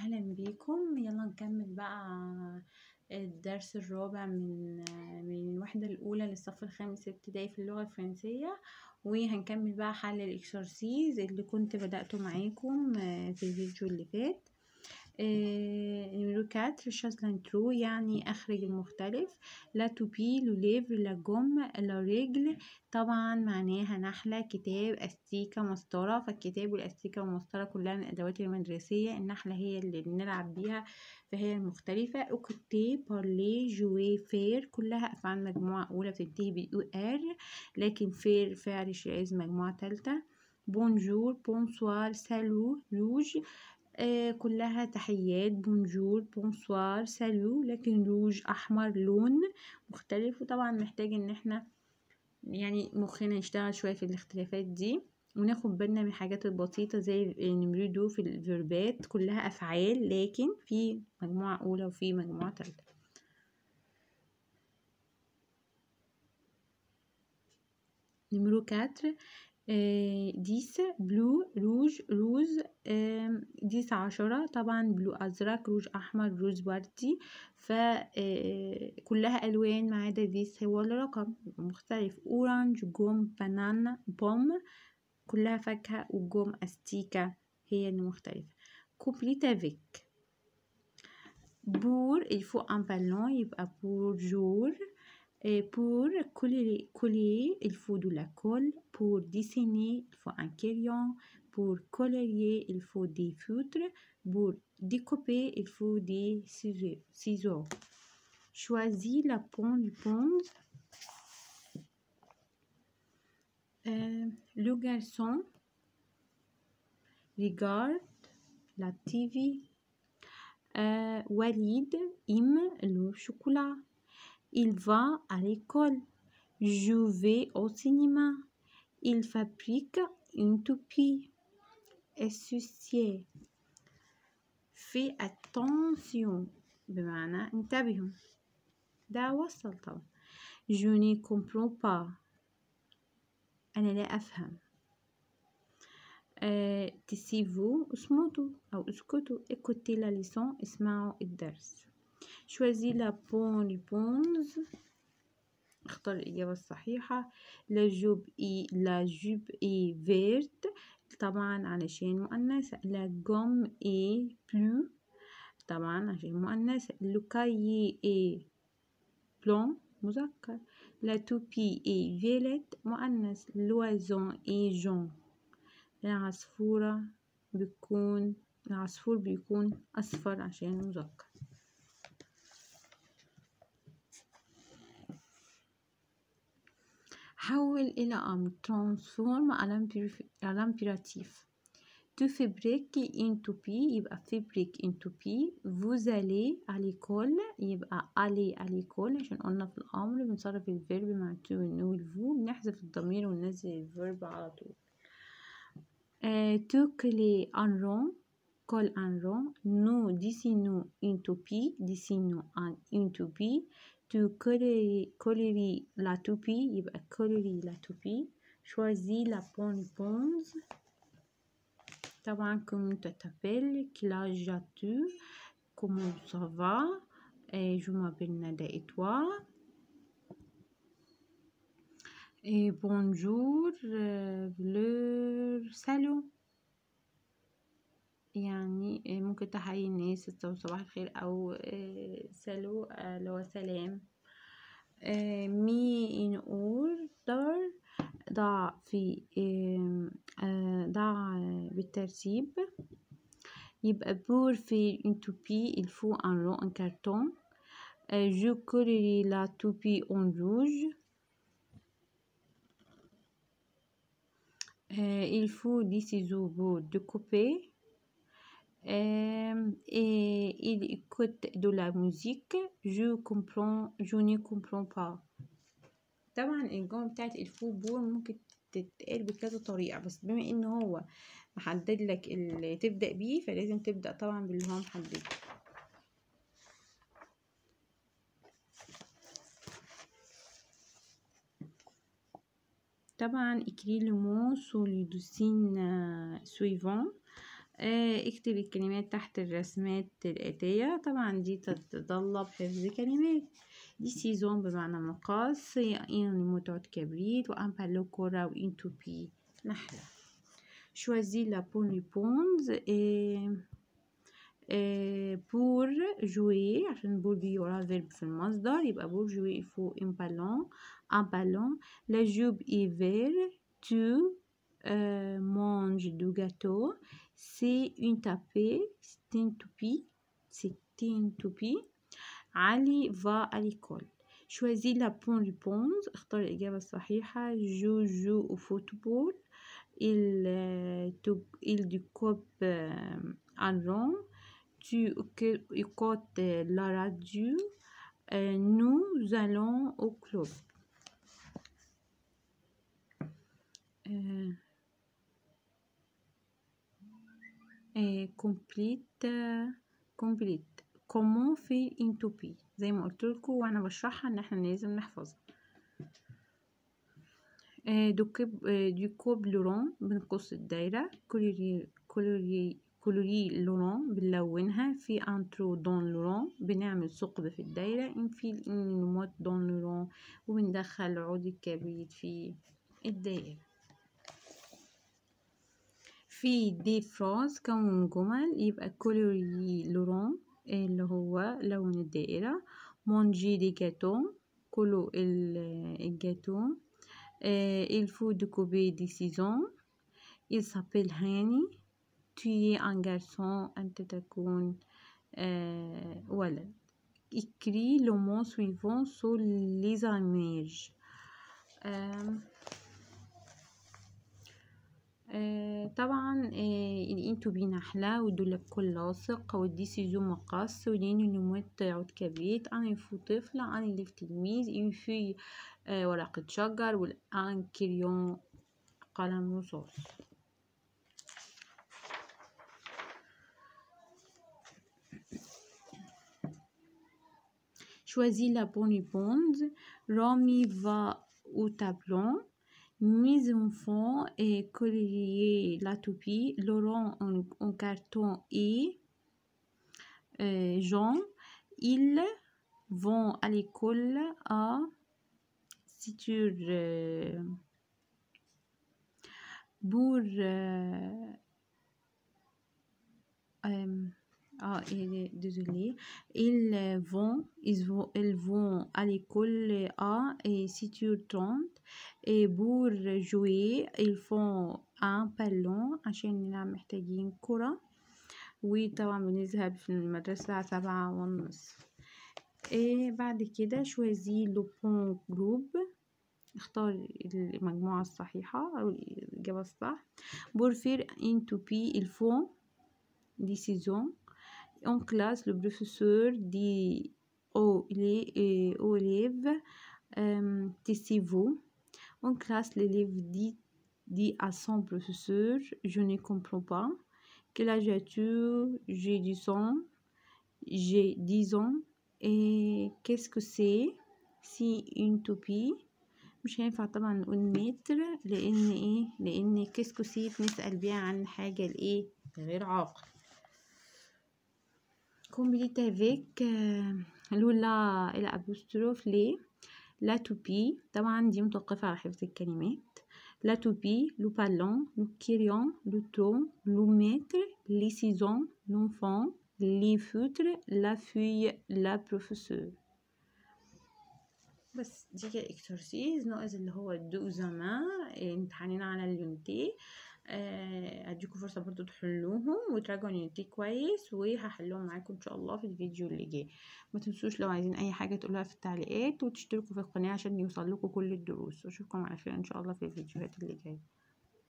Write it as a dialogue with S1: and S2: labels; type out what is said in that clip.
S1: أهلا بيكم. يلا نكمل بقى الدرس الرابع من الوحدة الأولى للصف الخامس ابتدائي في اللغة الفرنسية، وهنكمل بقى حل الإكسرسيز اللي كنت بدأته معاكم في الفيديو اللي فات. نمرو 4 شاز لانترو يعني أخرج المختلف. لا توبي لو ليفر لا جوم لا رجل طبعا معناها نحلة، كتاب، أستيكة، مسطرة. فالكتاب والأستيكة والمسطرة كلها من الأدوات المدرسية. النحلة هي اللي بنلعب بيها فهي المختلفة. اوكوتي، بارلي، جوي، فير كلها أفعال مجموعة أولى بتنتهي بأو ار، لكن فير فعل شاذ مجموعة تالتة. بونجور، بونسوار، سالو، روج كلها تحيات. بونجور، بونسوار، سالو، لكن روج أحمر لون مختلف. وطبعا محتاج ان احنا يعني مخنا يشتغل شوية في الاختلافات دي وناخد بالنا من الحاجات البسيطة زي نمرو دو في الفيربات كلها أفعال لكن في مجموعة أولى وفي مجموعة تالتة. نمرو 4 10 بلو روج روز 10 طبعا بلو أزرق، روج أحمر، روز وردي. فكلها ألوان ما عدا 10 هو الرقم مختلف. أورانج، جوم، بنانا، بوم كلها فاكهة، وجوم أستيكة هي اللي مختلفة. كوبليت افيك بور الفو ان بالون يبقى بور جور. Pour coller, il faut de la colle. Pour dessiner, il faut un crayon. Pour colorier, il faut des feutres. Pour découper, il faut des ciseaux. Choisis la pomme du pomme. Le garçon regarde la TV. Walid aime le chocolat. Il va à l'école. Je vais au cinéma. Il fabrique une toupie. Associé. Fais attention بمعنى انتبهوا. ده وصل طبعا. Je ne comprends pas أنا لا أفهم. تسيبوا اصمتوا أو اسكتوا. écoutez la leçon اسمعوا الدرس. choisis la bonne réponse اختار الإجابة الصحيحة. لا جوب إي فيرت طبعا علشان مؤنثة. لا جوم إي بلو طبعا عشان مؤنثة. لو كايي إي بلون مذكر. لا توبي إي فيلت مؤنث. لوازون إي جون العصفور بيكون أصفر عشان مذكر. حول إلى أمر transform à l'impératif. Tu fabriques une toupie يبقى fabrique une toupie. vous allez à l'école يبقى aller à l'école عشان قلنا في الأمر بنصرف الفيرب مع تو والنو والفو بنحذف الضمير وننزل الفيرب على طول. tu clés en rond colle en rond. nous dessinons une toupie une toupie. tu coloris la toupie يبقى coloris la toupie. choisis la bonne réponse طبعا comment tu t'appelles, quel âge as-tu, comment ça va, je m'appelle Nada et toi. Et bonjour, salut يعني ممكن تحيي الناس صباح الخير أو سالو لو سلام. مي إن أوردر ضع في ضع بالترتيب. يبقى pour faire une toupie il faut un rond en carton. je colorie la toupie en rouge. il faut des ciseaux pour découper. et il écoute de la musique. je ne comprends pas. طبعا الجملة بتاعت الفو بور ممكن تتقال بكذا طريقة، بس بما ان هو محدد لك اللي تبدأ بيه فلازم تبدأ طبعا باللي هو محدد. طبعا écris le mot sur le dessin suivant. اكتب الكلمات تحت الرسمات الآتية. طبعا دي تتطلب حفظ كلمات. دي سيزون بمعنى مقص، يعني متعة كبريت، وان بالو كورة، وان توبي نحلة. شوازي لا بون ريبونز. بور جوي، عشان بور دي وراها فيرب في المصدر، يبقى بور جوي يفو ان بالون. لا جوب ايفير. تو mange du gâteau. C'est une tapée. C'est une toupie. علي va à l'école. choisis la bonne réponse. اختار الإجابة الصحيحة. جو au football. il découpe en rond. tu écoutes la radio. nous allons au club. complete. comment faire une toupie. زي ما قلت لكم وانا بشرحها ان احنا لازم نحفظها. دو كوب لورون، بنقص الدايرة. كولوري لورون، بنلونها. في انترو دون لورون، بنعمل ثقب في الدايرة. انفيل نموت دون لورون، وبندخل عود الكبريت في الدائرة. في دي فراز، كون جمل. يبقى كولوري لورون اللي هو لون الدائرة. مونجي دي جاتو، كلوا الجاتو. il faut découper des saisons. il s'appelle هاني. tu es un garçon، أنت تكون ولد. écris le mot suivant sur les images. طبعا الانتو بي نحلة، والدولاب كل لاصق، والدي سيزو مقص، ودين نموت عود كبريت. أنا يفو طفلة. أنا ليف تلميذ. ينفي ورقة شجر، والآن كريون قلم رصاص. choisis la bonne réponse. Rami va au tableau. Mes enfants colorier la toupie. Laurent en carton et Jean. Ils vont à l'école à sur pour désolé. Ils vont à l'école à 6h30. et pour jouer ils font un ballon، عشان نلعب محتاجين كرة. وطبعا بنذهب في المدرسة الساعة 7:30. بعد كده شوازي لو بون جروب، اختار المجموعة الصحيحة أو الإجابة الصح. pour faire une toupie il faut des saisons. en classe le professeur dit aux élèves taisez-vous. en classe l'élève dit à son professeur je ne comprends pas. quel âge as-tu? j'ai 10 ans. et qu'est-ce que c'est une toupie. مش هينفع طبعا نقول متر، لان كيسكو سي بنسأل بيها عن حاجة غير عاقل. كومبليت افيك لولا الى ابوستروف لي. لا توبي طبعا دي متوقفة على حفظ الكلمات. لا توبي، لو بالون، لو كيريون، لو ترون، لو متر، لي سيزون، لونفون، لي فوتر، لا في، لا بروفيسور. بس دي كده اكسرسيز ناقص اللي هو الدو زمان. امتحانين على اليونتي. اديكم فرصة برضو تحلوهم وتراجعوا اليونتي كويس، وهحلهم معاكم ان شاء الله في الفيديو اللي جاي. ما تنسوش لو عايزين اي حاجة تقولوها في التعليقات، وتشتركوا في القناة عشان يوصل لكم كل الدروس. واشوفكم على خير ان شاء الله في الفيديوهات اللي جايه.